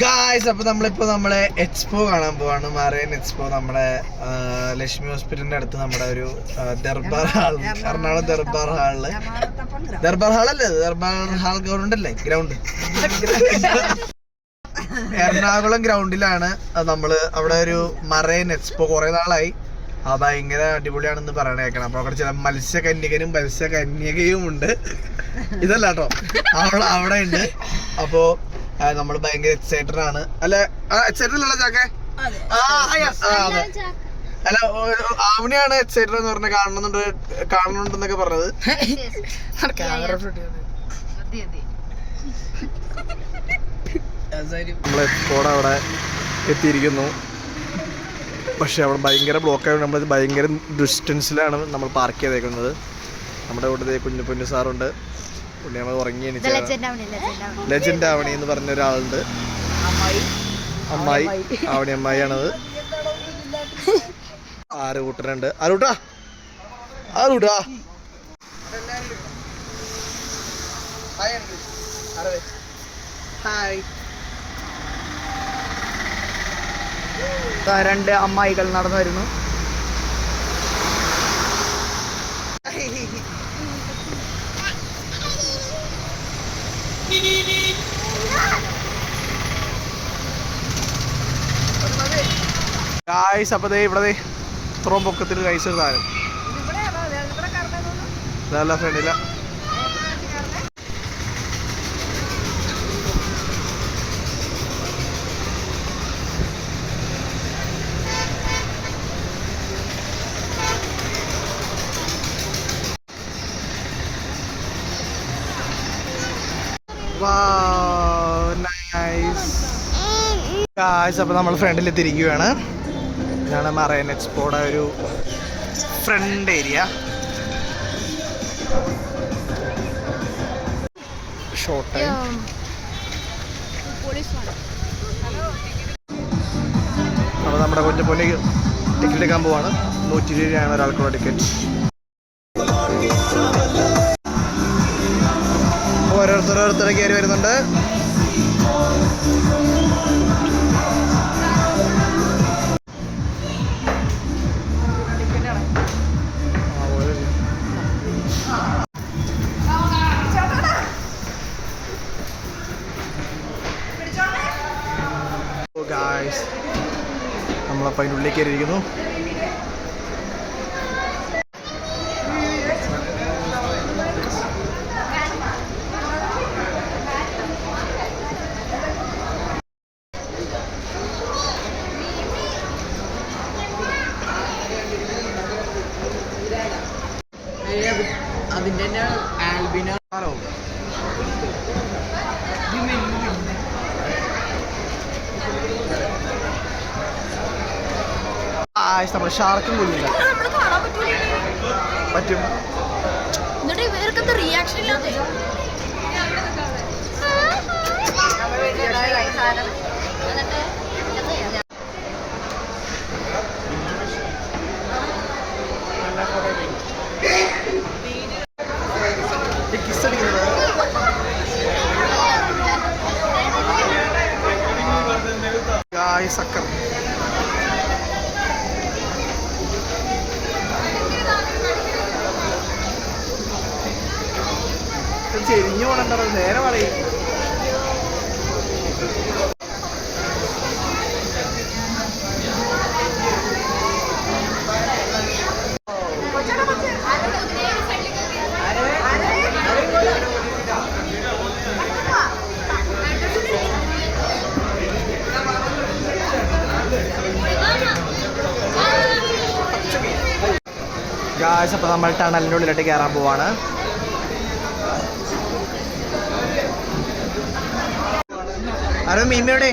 Guys, അപ്പൊ നമ്മളിപ്പോ നമ്മളെ എക്സ്പോ കാണാൻ പോവാണ്. മറൈൻ എക്സ്പോ നമ്മുടെ ലക്ഷ്മി ഹോസ്പിറ്റലിന്റെ അടുത്ത് നമ്മുടെ ഒരു ദർബാർ ഹാൾ, എറണാകുളം ദർബാർ ഹാളില്. ദർബാർ ഹാളല്ലേ? ദർബാർ ഹാൾ ഗ്രൗണ്ട് അല്ലേ? ഗ്രൗണ്ട് എറണാകുളം ഗ്രൗണ്ടിലാണ് നമ്മള്. അവിടെ ഒരു മറൈൻ എക്സ്പോ കുറെ നാളായി. ഭയങ്കര അടിപൊളിയാണെന്ന് പറയണേക്കണം. അപ്പൊ അവിടെ ചില മത്സ്യകന്യകനും മത്സ്യകന്യകയും ഉണ്ട്. ഇതല്ല കേട്ടോ, അവിടെ ഉണ്ട്. അപ്പോ നമ്മള് ഭയങ്കര എക്സൈറ്റഡ് ആണ്. അല്ല, എക്സൈറ്റഡ് അല്ല ചാക്കെ? അല്ല, ആവണിയാണ് എക്സൈറ്റഡ് എന്ന് പറഞ്ഞ കാണുന്നുണ്ടെന്നൊക്കെ പറഞ്ഞത്. നമ്മള് എക്സ്പോടെ അവിടെ എത്തിയിരിക്കുന്നു. പക്ഷെ അവിടെ ഭയങ്കര ബ്ലോക്കായത്. നമ്മൾ ഭയങ്കര ഡിസ്റ്റൻസിലാണ് നമ്മൾ പാർക്ക് ചെയ്തേക്കുന്നത്. നമ്മുടെ കൂടെ കുഞ്ഞു സാറുണ്ട്. പുള്ളി നമ്മൾ ഉറങ്ങി എണീച്ച ലെജൻഡ് ആവണി എന്ന് പറഞ്ഞ ഒരാളുണ്ട്. അമ്മായി ആവണി അമ്മായിയാണത്. ആറുകൂട്ടനുണ്ട്. ആറുകൂട്ടാ രണ്ട് അമ്മായികൾ നടന്നു വരുന്നു. അപ്പൊ ഇവിടെ ഇത്രയും പൊക്കത്തിൽ കഴിച്ച സാധനം ഇതല്ല ഫ്രണ്ടില്ല. അപ്പൊ നമ്മൾ ഫ്രണ്ടിൽ എത്തിയിരിക്കുകയാണ്. ഇതാണ് മറൈൻ എക്സ്പോയുടെ ഒരു ഫ്രണ്ട് ഏരിയ. Short time. അപ്പോൾ നമ്മുടെ കൊഞ്ചം പൊന്നി ടിക്കറ്റ് എടുക്കാൻ പോവാണ്. 120 രൂപയാണ് ഒരാൾക്കുള്ള ടിക്കറ്റ്. ഓരോരുത്തരെ കയറി വരുന്നുണ്ട്. നമ്മളപ്പോൾ അതിൻ്റെ ഉള്ളിൽ കയറിയിരിക്കുന്നു. അതിൻ്റെ ആൽബിനോ നമ്മൾ ഷാർക്കും കൊള്ളില്ല. പറ്റും. റിയാക്ഷൻ ഇല്ലാതെ സക്കർ ചെരിഞ്ഞു പോകണ്ടോ? നേരെ പറയും. അപ്പോൾ നമ്മൾ ടണലിൻ്റെ ഉള്ളിലോട്ട് കയറാൻ പോവാണ്. ആരോ മീമയുടെ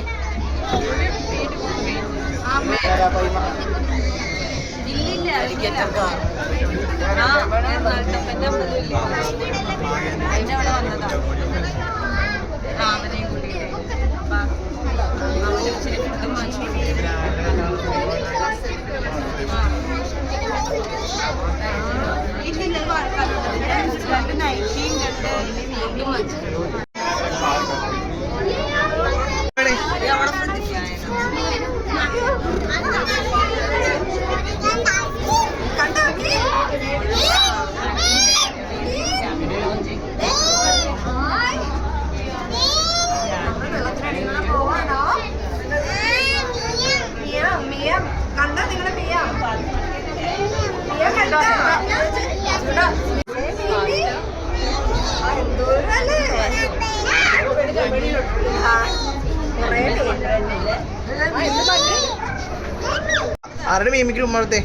ആരുടെ മീമിക്ക് ഉമ്മത്തെ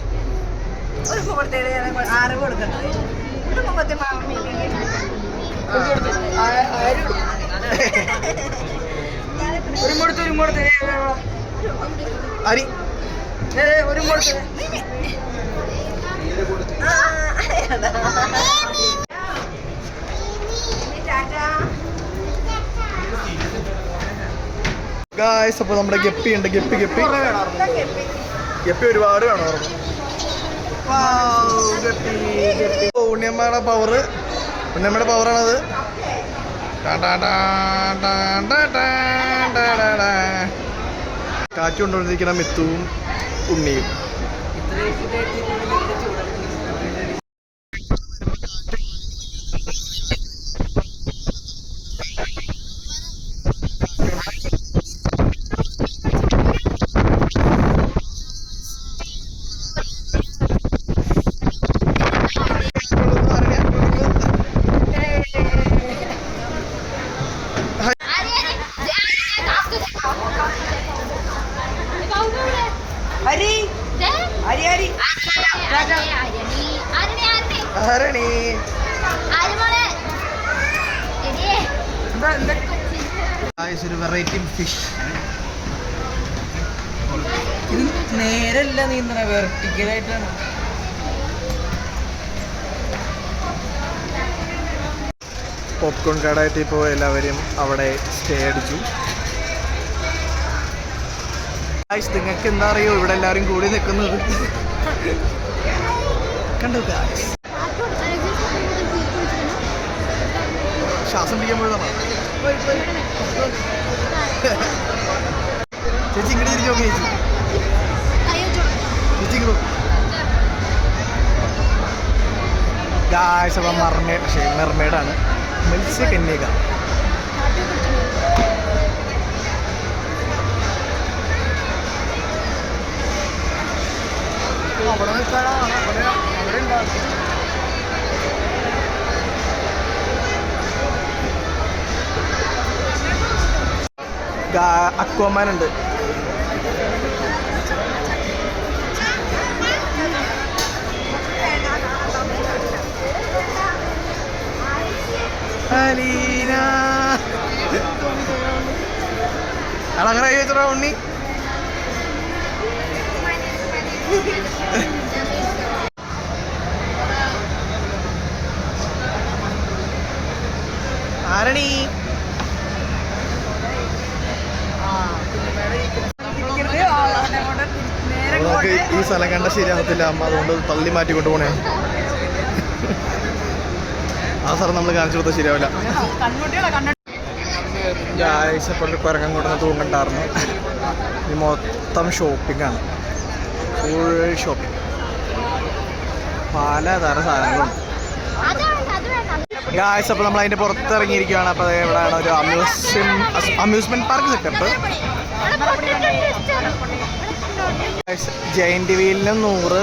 അരി ഗായ്സ്, അപ്പൊ നമ്മുടെ ഗപ്പി ഉണ്ട്. ഗപ്പി ഒരുപാട് വേണം. ഉണ്ണിയമ്മയുടെ പവറാണത്. കാറ്റ് കൊണ്ടുവന്നിരിക്കുന്ന മിത്തുവും ഉണ്ണിയും. ഒരു വെറൈറ്റി ഫിഷ്. ഇത് നേരല്ല നീന്തണ, വെർട്ടിക്കലായിട്ടാണ്. പോപ്കോൺ കടയായിട്ട് ഇപ്പോൾ എല്ലാവരും അവിടെ സ്റ്റേ അടിച്ചു. നിങ്ങൾക്ക് എന്താ അറിയോ ഇവിടെ എല്ലാവരും കൂടി നിൽക്കുന്നത്? കണ്ടു ശ്വാസം പിടിക്കുമ്പോഴാണ്. ചേച്ചി ഇങ്ങോട്ട് തിരിച്ചു നോക്കി. ചേച്ചി ഗായ്സ്, അപ്പം മെർമേഡാണ്. മത്സ്യകന്യക. അവിടെ നിൽക്കാനാണ് അവിടെ ഉണ്ടാക്കി. അക്വാമാൻ ഉണ്ട്. അങ്ങനെ ചോദിച്ചോ ഉണ്ണി. ആരണി നമുക്ക് ഈ സ്ഥലം കണ്ട ശരിയാകത്തില്ല അമ്മ, അതുകൊണ്ട് തള്ളി മാറ്റി കൊണ്ടുപോണേ. ആ സ്ഥലം നമ്മൾ കാണിച്ചു കൊടുത്താൽ ശരിയാവില്ല. ഞായറാഴ്ച കുരങ്ങൻ കൊണ്ടുവന്ന് തൂങ്ങണ്ടായിരുന്നു. ഈ മൊത്തം ഷോപ്പിംഗാണ്, ഫുൾ ഷോപ്പിംഗ്. പലതരം സാധനങ്ങളുണ്ട്. ഗായ്സ്, അപ്പോൾ നമ്മൾ അതിൻ്റെ പുറത്തിറങ്ങിയിരിക്കുകയാണ്. അപ്പോൾ എവിടെയാണ് ഒരു അമ്യൂസ്മെൻറ്റ് പാർക്ക് സെറ്റപ്പ്. ജയന്റ് വീലിനും 100,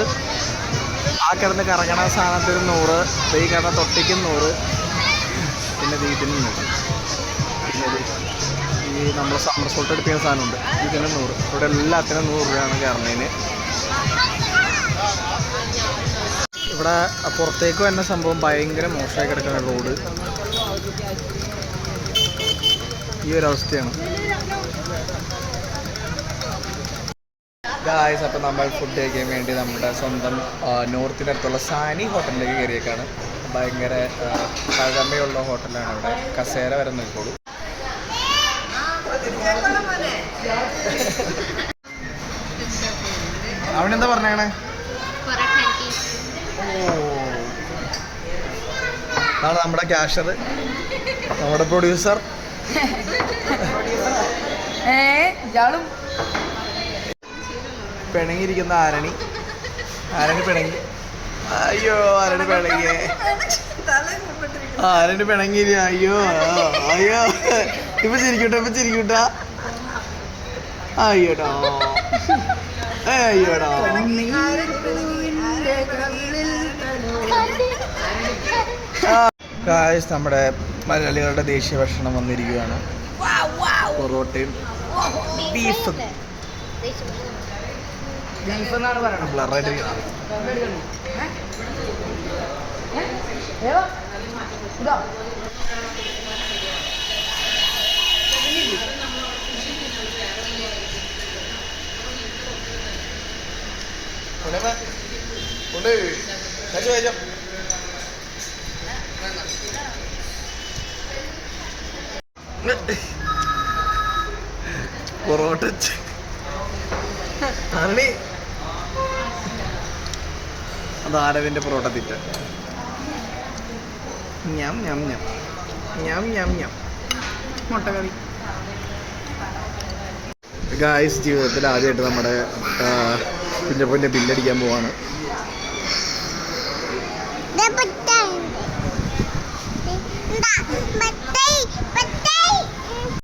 ആ കിടന്ന് കറങ്ങണ സാധനത്തിന് 100, ഈ കിടന്ന തൊട്ടിക്കും 100, പിന്നെ ഇതിനും 100, പിന്നെ ഈ നമ്മൾ സമ്മർ സോൾട്ട് എടുപ്പിക്കുന്ന സാധനമുണ്ട്, ഇതിന് 100. ഇവിടെ എല്ലാത്തിനും 100 രൂപയാണ് കയറുന്നതിന്. ഇവിടെ പുറത്തേക്ക് വരുന്ന സംഭവം ഭയങ്കര മോശമായി കിടക്കുന്ന റോഡ്. ഈ ഒരു അവസ്ഥയാണ്. ഗായ്സ്, അപ്പോൾ നമ്മൾ ഫുഡ് കഴിക്കാൻ വേണ്ടി നമ്മുടെ സ്വന്തം നോർത്തിനടുത്തുള്ള സാനി ഹോട്ടലിലേക്ക് കയറിയേക്കാണ്. ഭയങ്കര പഴമയുള്ള ഹോട്ടലാണ്. അവിടെ കസേര വരെ നിൽക്കുള്ളൂ. അവനെന്താ പറഞ്ഞേ? അതാണ് നമ്മുടെ ക്യാഷർ, നമ്മുടെ പ്രൊഡ്യൂസർ. പിണങ്ങിയിരിക്കുന്ന ആരണി പിണങ്ങി. അയ്യോ, ആരണി പിണങ്ങിയേ. ആരണി പിണങ്ങിയില്ല. അയ്യോ അയ്യോ, ഇപ്പൊ ചിരിക്കൂട്ടാ. അയ്യോടാ അയ്യോടാ. ഗായ്സ്, നമ്മുടെ മലയാളികളുടെ ദേശീയ ഭക്ഷണം വന്നിരിക്കുകയാണ്. പൊറോട്ടയും ബീഫ് ബീഫ് എന്നാണ് പറയണത്. ബ്ലറായിട്ട് ഇതാ പൊറോട്ട അരണി അത് ആരവിന്റെ പൊറോട്ട തിറ്റ ഞാൻ ഞാൻ ഞാൻ ഞാൻ ഞാൻ ഞാൻ മുട്ടക്കറി. ഗായ്സ്, ജീവിതത്തിൽ ആദ്യമായിട്ട് നമ്മുടെ കുഞ്ഞപ്പൻ്റെ ബില്ലടിക്കാൻ പോവാണ്.